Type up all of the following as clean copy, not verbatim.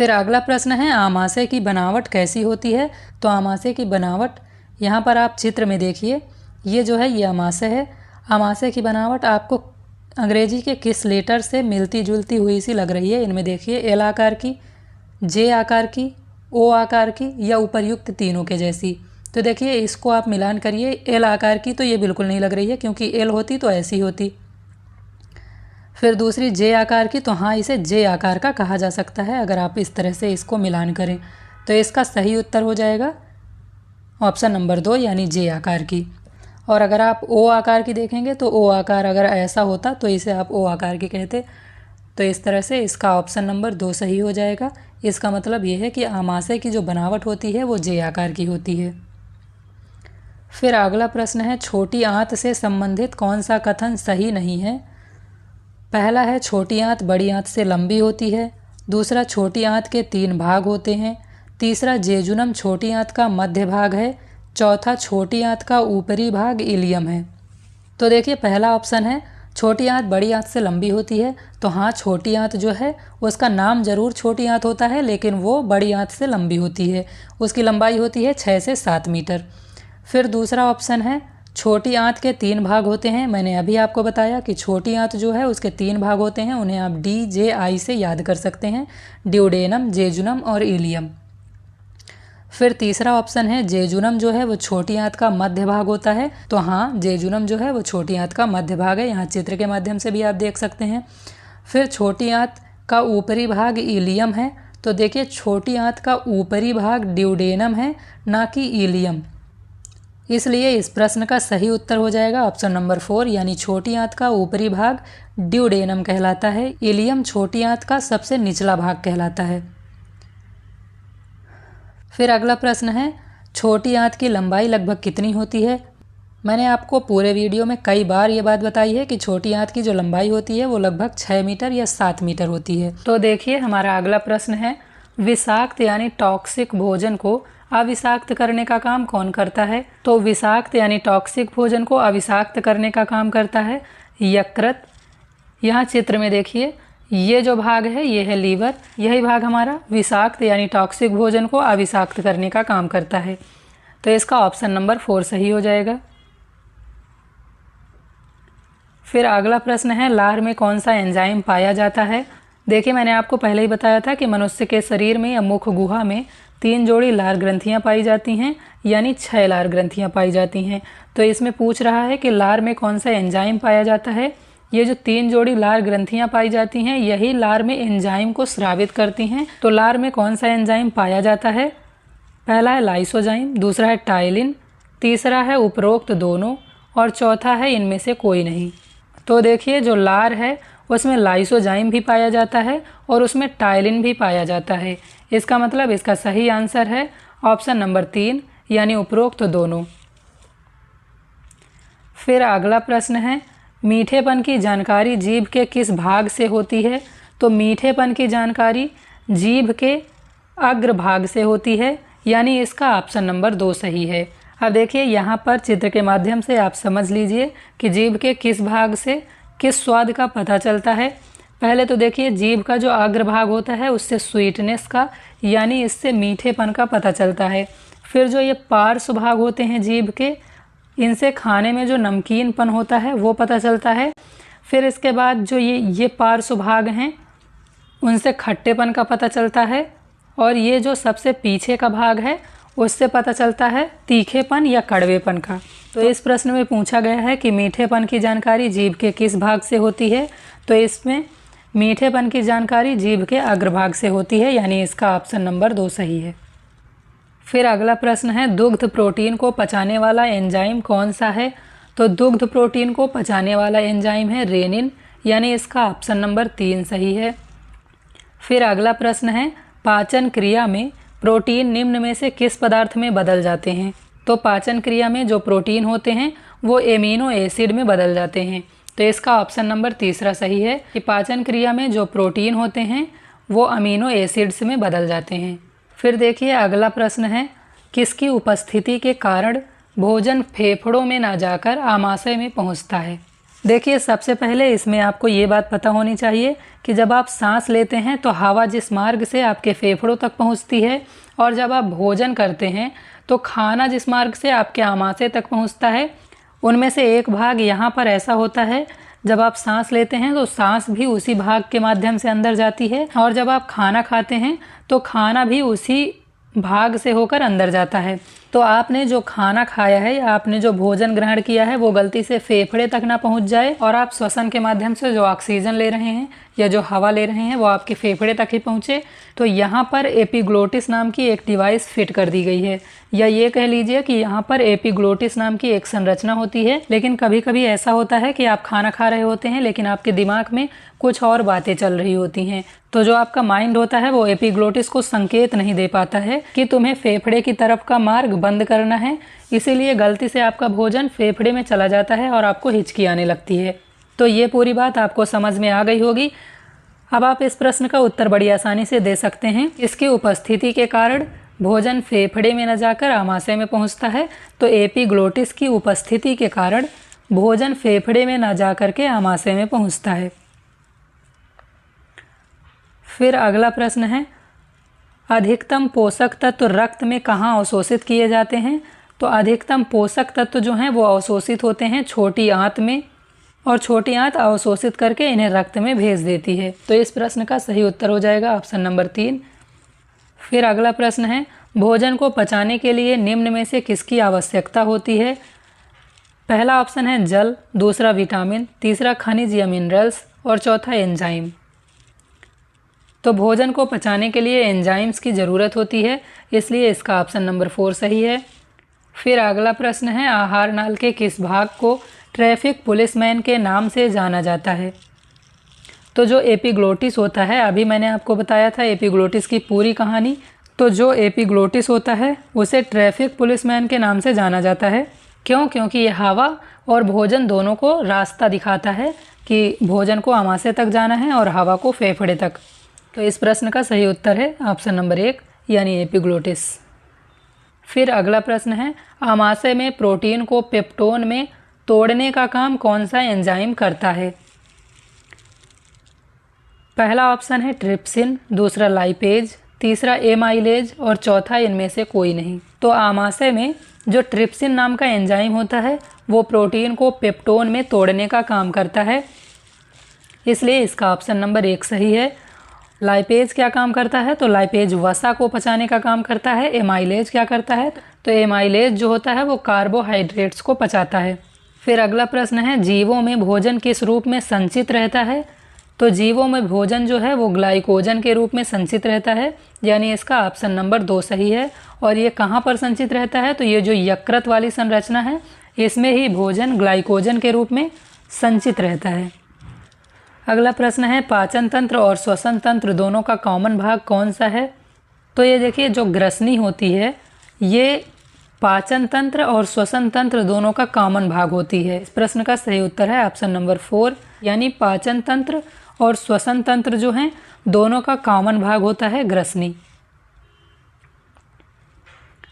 फिर अगला प्रश्न है आमाशय की बनावट कैसी होती है। तो आमाशय की बनावट यहाँ पर आप चित्र में देखिए, ये जो है ये आमाशय है। आमाशय की बनावट आपको अंग्रेजी के किस लेटर से मिलती जुलती हुई सी लग रही है। इनमें देखिए एल आकार की, जे आकार की, ओ आकार की या उपर्युक्त तीनों के जैसी। तो देखिए इसको आप मिलान करिए। एल आकार की तो ये बिल्कुल नहीं लग रही है, क्योंकि एल होती तो ऐसी होती। फिर दूसरी जे आकार की, तो हाँ इसे जे आकार का कहा जा सकता है अगर आप इस तरह से इसको मिलान करें। तो इसका सही उत्तर हो जाएगा ऑप्शन नंबर 2 यानी जे आकार की। और अगर आप ओ आकार की देखेंगे तो ओ आकार अगर ऐसा होता तो इसे आप ओ आकार की कहते। तो इस तरह से इसका ऑप्शन नंबर 2 सही हो जाएगा। इसका मतलब ये है कि आमाशय की जो बनावट होती है वो जे आकार की होती है। फिर अगला प्रश्न है छोटी आंत से संबंधित कौन सा कथन सही नहीं है। पहला है छोटी आंत बड़ी आंत से लंबी होती है। दूसरा छोटी आंत के 3 भाग होते हैं। तीसरा जेजुनम छोटी आंत का मध्य भाग है। चौथा छोटी आंत का ऊपरी भाग इलियम है। तो देखिए पहला ऑप्शन है छोटी आंत बड़ी आंत से लंबी होती है। तो हाँ छोटी आंत जो है उसका नाम जरूर छोटी आंत होता है, लेकिन वो बड़ी आंत से लंबी होती है। उसकी लंबाई होती है 6 से 7 मीटर। फिर दूसरा ऑप्शन है छोटी आंत के 3 भाग होते हैं। मैंने अभी आपको बताया कि छोटी आंत जो है उसके 3 भाग होते हैं, उन्हें आप डी जे आई से याद कर सकते हैं, ड्यूडेनम, जेजुनम और इलियम। फिर तीसरा ऑप्शन है जेजुनम जो है वो छोटी आंत का मध्य भाग होता है। तो हाँ जेजुनम जो है वो छोटी आंत का मध्य भाग है, यहाँ चित्र के माध्यम से भी आप देख सकते हैं। फिर छोटी आंत का ऊपरी भाग इलियम है। तो देखिए छोटी आंत का ऊपरी भाग ड्यूडेनम है, ना कि इलियम। इसलिए इस प्रश्न का सही उत्तर हो जाएगा ऑप्शन नंबर 4 यानी छोटी आंत का ऊपरी भाग ड्यूडेनम कहलाता है। इलियम छोटी आंत का सबसे निचला भाग कहलाता है। फिर अगला प्रश्न है छोटी आंत की लंबाई लगभग कितनी होती है। मैंने आपको पूरे वीडियो में कई बार ये बात बताई है कि छोटी आंत की जो लंबाई होती है वो लगभग 6 मीटर या 7 मीटर होती है। तो देखिए हमारा अगला प्रश्न है विषाक्त यानी टॉक्सिक भोजन को अविषाक्त करने का काम कौन करता है। तो विषाक्त यानी टॉक्सिक भोजन को अविषाक्त करने का काम करता है यकृत। यहाँ चित्र में देखिए ये जो भाग है ये है लीवर। यही भाग हमारा विषाक्त यानी टॉक्सिक भोजन को अविषाक्त करने का काम करता है। तो इसका ऑप्शन नंबर 4 सही हो जाएगा। फिर अगला प्रश्न है लार में कौन सा एंजाइम पाया जाता है। देखिए मैंने आपको पहले ही बताया था कि मनुष्य के शरीर में या मुख गुहा में 3 जोड़ी लार ग्रंथियां पाई जाती हैं, यानी 6 लार ग्रंथियां पाई जाती हैं। तो इसमें पूछ रहा है कि लार में कौन सा एंजाइम पाया जाता है। ये जो 3 जोड़ी लार ग्रंथियां पाई जाती हैं यही लार में एंजाइम को स्रावित करती हैं। तो लार में कौन सा एंजाइम पाया जाता है। पहला है लाइसोजाइम, दूसरा है टाइलिन, तीसरा है उपरोक्त दोनों और चौथा है इनमें से कोई नहीं। तो देखिए जो लार है उसमें लाइसोजाइम भी पाया जाता है और उसमें टाइलिन भी पाया जाता है। इसका मतलब इसका सही आंसर है ऑप्शन नंबर 3 यानी उपरोक्त दोनों। फिर अगला प्रश्न है मीठेपन की जानकारी जीभ के किस भाग से होती है। तो मीठेपन की जानकारी जीभ के अग्रभाग से होती है, यानी इसका ऑप्शन नंबर 2 सही है। अब देखिए यहाँ पर चित्र के माध्यम से आप समझ लीजिए कि जीभ के किस भाग से किस स्वाद का पता चलता है। पहले तो देखिए जीभ का जो अग्रभाग होता है उससे स्वीटनेस का यानी इससे मीठेपन का पता चलता है। फिर जो ये पार्श्व भाग होते हैं जीभ के, इनसे खाने में जो नमकीनपन होता है वो पता चलता है। फिर इसके बाद जो ये पार्श्व भाग हैं उनसे खट्टेपन का पता चलता है। और ये जो सबसे पीछे का भाग है उससे पता चलता है तीखेपन या कड़वेपन का। तो इस प्रश्न में पूछा गया है कि मीठेपन की जानकारी जीभ के किस भाग से होती है। तो इसमें मीठेपन की जानकारी जीभ के अग्रभाग से होती है, यानी इसका ऑप्शन नंबर 2 सही है। फिर अगला प्रश्न है दुग्ध प्रोटीन को पचाने वाला एंजाइम कौन सा है। तो दुग्ध प्रोटीन को पचाने वाला एंजाइम है रेनिन, यानी इसका ऑप्शन नंबर 3 सही है। फिर अगला प्रश्न है पाचन क्रिया में प्रोटीन निम्न में से किस पदार्थ में बदल जाते हैं। तो पाचन क्रिया में जो प्रोटीन होते हैं वो एमिनो एसिड में बदल जाते हैं। तो इसका ऑप्शन नंबर 3 सही है कि पाचन क्रिया में जो प्रोटीन होते हैं वो अमीनो एसिड्स में बदल जाते हैं। फिर देखिए अगला प्रश्न है किसकी उपस्थिति के कारण भोजन फेफड़ों में ना जाकर आमाशय में पहुंचता है। देखिए, सबसे पहले इसमें आपको ये बात पता होनी चाहिए कि जब आप सांस लेते हैं तो हवा जिस मार्ग से आपके फेफड़ों तक पहुंचती है, और जब आप भोजन करते हैं तो खाना जिस मार्ग से आपके आमाशय तक पहुंचता है, उनमें से एक भाग यहाँ पर ऐसा होता है, जब आप सांस लेते हैं तो सांस भी उसी भाग के माध्यम से अंदर जाती है, और जब आप खाना खाते हैं तो खाना भी उसी भाग से होकर अंदर जाता है। तो आपने जो खाना खाया है या आपने जो भोजन ग्रहण किया है वो गलती से फेफड़े तक ना पहुंच जाए, और आप श्वसन के माध्यम से जो ऑक्सीजन ले रहे हैं या जो हवा ले रहे हैं वो आपके फेफड़े तक ही पहुंचे। तो यहाँ पर एपिग्लोटिस नाम की एक डिवाइस फिट कर दी गई है, या ये कह लीजिए कि यहाँ पर एपिग्लोटिस नाम की एक संरचना होती है। लेकिन कभी कभी ऐसा होता है कि आप खाना खा रहे होते हैं लेकिन आपके दिमाग में कुछ और बातें चल रही होती हैं, तो जो आपका माइंड होता है वो एपिग्लोटिस को संकेत नहीं दे पाता है कि तुम्हें फेफड़े की तरफ का मार्ग बंद करना है, इसीलिए गलती से आपका भोजन फेफड़े में चला जाता है और आपको हिचकी आने लगती है। तो ये पूरी बात आपको समझ में आ गई होगी। अब आप इस प्रश्न का उत्तर बड़ी आसानी से दे सकते हैं। इसकी उपस्थिति के कारण भोजन फेफड़े में न जाकर आमाशय में पहुंचता है, तो एपिग्लोटिस की उपस्थिति के कारण भोजन फेफड़े में न जाकर के आमाशय में पहुंचता है। फिर अगला प्रश्न है, अधिकतम पोषक तत्व रक्त में कहाँ अवशोषित किए जाते हैं? तो अधिकतम पोषक तत्व जो हैं वो अवशोषित होते हैं छोटी आंत में, और छोटी आंत अवशोषित करके इन्हें रक्त में भेज देती है। तो इस प्रश्न का सही उत्तर हो जाएगा ऑप्शन नंबर 3। फिर अगला प्रश्न है, भोजन को पचाने के लिए निम्न में से किसकी आवश्यकता होती है? पहला ऑप्शन है जल, दूसरा विटामिन, तीसरा खनिज या मिनरल्स, और चौथा एंजाइम। तो भोजन को पचाने के लिए एंजाइम्स की ज़रूरत होती है, इसलिए इसका ऑप्शन नंबर 4 सही है। फिर अगला प्रश्न है, आहार नाल के किस भाग को ट्रैफिक पुलिसमैन के नाम से जाना जाता है? तो जो एपिग्लोटिस होता है, अभी मैंने आपको बताया था एपिग्लोटिस की पूरी कहानी, तो जो एपिग्लोटिस होता है उसे ट्रैफिक पुलिसमैन के नाम से जाना जाता है। क्यों? क्योंकि ये हवा और भोजन दोनों को रास्ता दिखाता है कि भोजन को आमाशय तक जाना है और हवा को फेफड़े तक। तो इस प्रश्न का सही उत्तर है ऑप्शन नंबर 1 यानी एपिग्लोटिस। फिर अगला प्रश्न है, आमाशय में प्रोटीन को पेप्टोन में तोड़ने का काम कौन सा एंजाइम करता है? पहला ऑप्शन है ट्रिप्सिन, दूसरा लाइपेज, तीसरा एमाइलेज, और चौथा इनमें से कोई नहीं। तो आमाशय में जो ट्रिप्सिन नाम का एंजाइम होता है वो प्रोटीन को पेप्टोन में तोड़ने का काम करता है, इसलिए इसका ऑप्शन नंबर 1 सही है। लाइपेज क्या काम करता है? तो लाइपेज वसा को पचाने का काम करता है। एमाइलेज क्या करता है? तो एमाइलेज जो होता है वो कार्बोहाइड्रेट्स को पचाता है। फिर अगला प्रश्न है, जीवों में भोजन किस रूप में संचित रहता है? तो जीवों में भोजन जो है वो ग्लाइकोजन के रूप में संचित रहता है, यानी इसका ऑप्शन नंबर 2 सही है। और ये कहाँ पर संचित रहता है? तो ये जो यकृत वाली संरचना है इसमें ही भोजन ग्लाइकोजन के रूप में संचित रहता है। अगला प्रश्न है, पाचन तंत्र और श्वसन तंत्र दोनों का कॉमन भाग कौन सा है? तो ये देखिए, जो ग्रसनी होती है ये पाचन तंत्र और श्वसन तंत्र दोनों का कॉमन भाग होती है। इस प्रश्न का सही उत्तर है ऑप्शन नंबर 4 यानी पाचन तंत्र और श्वसन तंत्र जो हैं दोनों का कॉमन भाग होता है ग्रसनी।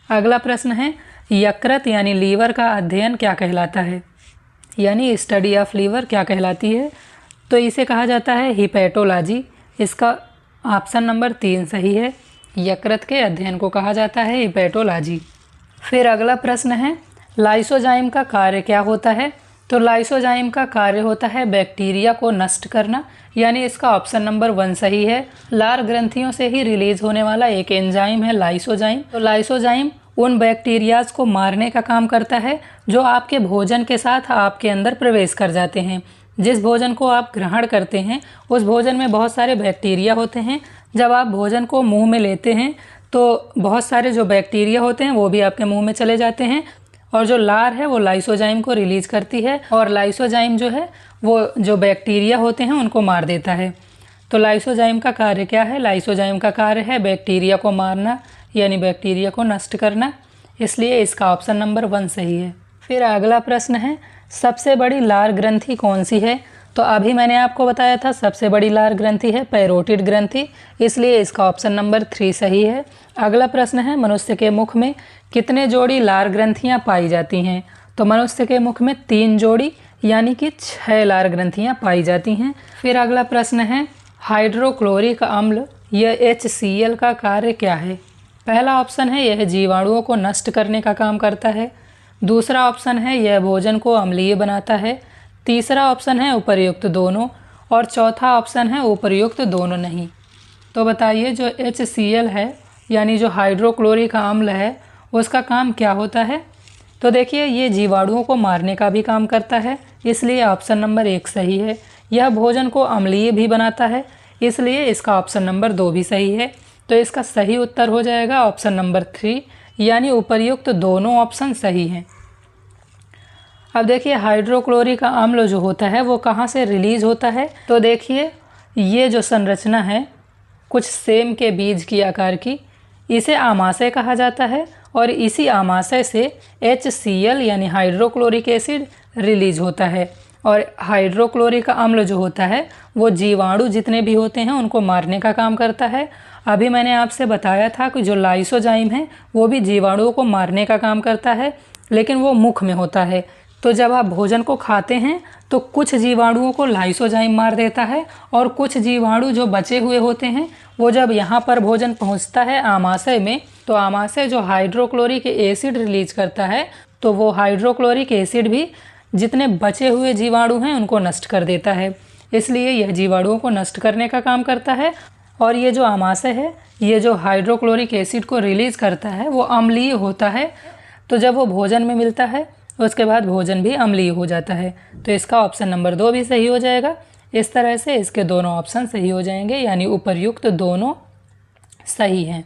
अगला प्रश्न है, यकृत यानी लीवर का अध्ययन क्या कहलाता है? यानी स्टडी ऑफ लीवर क्या कहलाती है? तो इसे कहा जाता है हिपैटोलॉजी। इसका ऑप्शन नंबर 3 सही है। यकृत के अध्ययन को कहा जाता है हिपैटोलॉजी। फिर अगला प्रश्न है, लाइसोजाइम का कार्य क्या होता है? तो लाइसोजाइम का कार्य होता है बैक्टीरिया को नष्ट करना, यानी इसका ऑप्शन नंबर 1 सही है। लार ग्रंथियों से ही रिलीज होने वाला एक एंजाइम है लाइसोजाइम। तो लाइसोजाइम उन बैक्टीरियाज को मारने का काम करता है जो आपके भोजन के साथ आपके अंदर प्रवेश कर जाते हैं। जिस भोजन को आप ग्रहण करते हैं उस भोजन में बहुत सारे बैक्टीरिया होते हैं। जब आप भोजन को मुंह में लेते हैं तो बहुत सारे जो बैक्टीरिया होते हैं वो भी आपके मुंह में चले जाते हैं, और जो लार है वो लाइसोजाइम को रिलीज करती है, और लाइसोजाइम जो है वो जो बैक्टीरिया होते हैं उनको मार देता है। तो लाइसोजाइम का कार्य क्या है? लाइसोजाइम का कार्य है बैक्टीरिया को मारना, यानी बैक्टीरिया को नष्ट करना, इसलिए इसका ऑप्शन नंबर 1 सही है। फिर अगला प्रश्न है, सबसे बड़ी लार ग्रंथि कौन सी है? तो अभी मैंने आपको बताया था सबसे बड़ी लार ग्रंथि है पैरोटिड ग्रंथि, इसलिए इसका ऑप्शन नंबर 3 सही है। अगला प्रश्न है, मनुष्य के मुख में कितने जोड़ी लार ग्रंथियां पाई जाती हैं? तो मनुष्य के मुख में 3 जोड़ी, यानी कि 6 लार ग्रंथियाँ पाई जाती हैं। फिर अगला प्रश्न है हाइड्रोक्लोरिक अम्ल यह HCl का कार्य क्या है। पहला ऑप्शन है यह जीवाणुओं को नष्ट करने का काम करता है। दूसरा ऑप्शन है यह भोजन को अम्लीय बनाता है। तीसरा ऑप्शन है उपर्युक्त दोनों और चौथा ऑप्शन है उपर्युक्त दोनों नहीं। तो बताइए जो HCl है यानी जो हाइड्रोक्लोरिक अम्ल है उसका काम क्या होता है। तो देखिए ये जीवाणुओं को मारने का भी काम करता है, इसलिए ऑप्शन नंबर 1 सही है। यह भोजन को अम्लीय भी बनाता है, इसलिए इसका ऑप्शन नंबर 2 भी सही है। तो इसका सही उत्तर हो जाएगा ऑप्शन नंबर 3 यानी उपर्युक्त दोनों ऑप्शन सही हैं। अब देखिए हाइड्रोक्लोरिक अम्ल जो होता है वो कहाँ से रिलीज होता है। तो देखिए ये जो संरचना है कुछ सेम के बीज की आकार की, इसे आमाशय कहा जाता है और इसी आमाशय से HCl यानी हाइड्रोक्लोरिक एसिड रिलीज होता है। और हाइड्रोक्लोरिक अम्ल जो होता है वो जीवाणु जितने भी होते हैं उनको मारने का काम करता है। अभी मैंने आपसे बताया था कि जो लाइसोजाइम है वो भी जीवाणुओं को मारने का काम करता है, लेकिन वो मुख में होता है। तो जब आप भोजन को खाते हैं तो कुछ जीवाणुओं को लाइसोजाइम मार देता है और कुछ जीवाणु जो बचे हुए होते हैं वो जब यहाँ पर भोजन पहुँचता है आमाशय में, तो आमाशय जो हाइड्रोक्लोरिक एसिड रिलीज करता है तो वो हाइड्रोक्लोरिक एसिड भी जितने बचे हुए जीवाणु हैं उनको नष्ट कर देता है। इसलिए यह जीवाणुओं को नष्ट करने का काम करता है। और ये जो आमाशय है ये जो हाइड्रोक्लोरिक एसिड को रिलीज करता है वो अम्लीय होता है। तो जब वो भोजन में मिलता है उसके बाद भोजन भी अम्लीय हो जाता है। तो इसका ऑप्शन नंबर 2 भी सही हो जाएगा। इस तरह से इसके दोनों ऑप्शन सही हो जाएंगे यानी उपर्युक्त दोनों सही हैं।